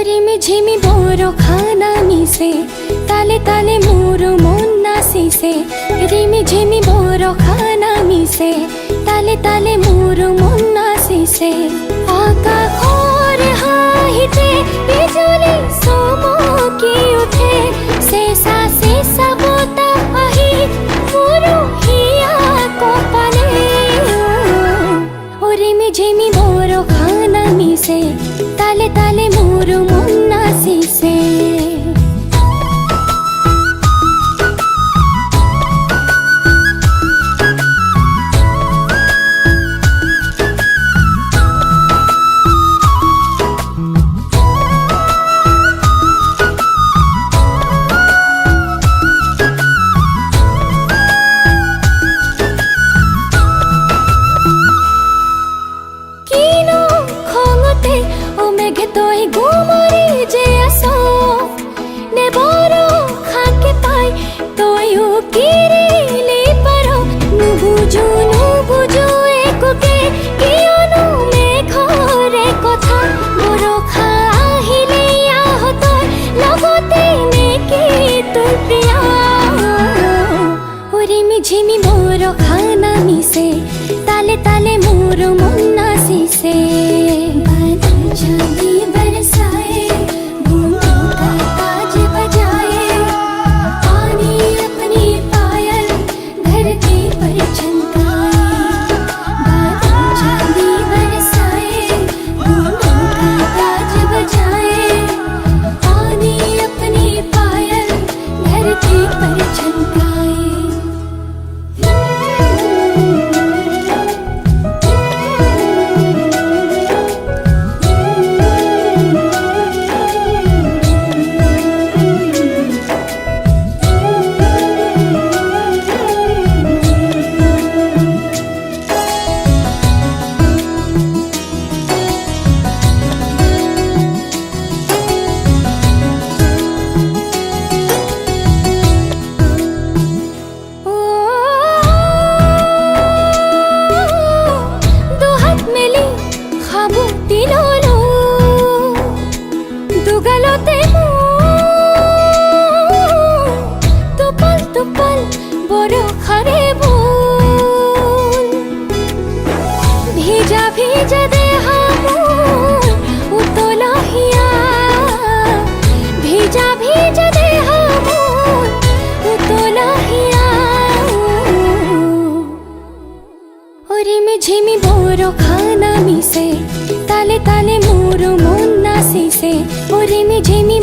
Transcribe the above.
ঝিমি বড় খানা মিশে তালে তালে মোর মন নাচিছে রিমি ঝিমি বড় খানা মিশে তালে তালে মোর মন নাচিছে আকাশৰ হাঁহিতে বিজুলী চমকি উঠে চেঁচা চেঁচা বতাহ আহি মোৰ হিয়া কপালে রিমি ঝিমি বড় খানা মিশে তালে তালে মোর মন নাচিছে তই গুমৰি যে আছ নে বৰ খাকে পাই তইও কিৰিলি পাৰ নুবুজো নুবুজো একোকে কিয়নো মেঘৰে কথা বৰষা আহিলে আহ তই লগতে নেকি তোৰ প্ৰিয়া ৰিমি ঝিমি বৰ খানা মিশে তালে তালে মোর মন নাচিছে चांदी बरसाए बूंदों का ताज बजाए पानी अपनी पायल धरती पर चमकाए बादल चांदी बरसाए बूंदों का ताज बजाए पानी अपनी पायल धरती पर चमकाए দুগালতে তোপাল তোপাল বৰষাৰে বোল ভিজা ভিজা দেহা মোৰ উতলা হিয়া ভিজা ভিজা দেহা মোৰ উতলা হিয়া রিমি ঝিমি বড় খানা মিশে তালে তালে মোর মন নাচিছে রিমি ঝিমি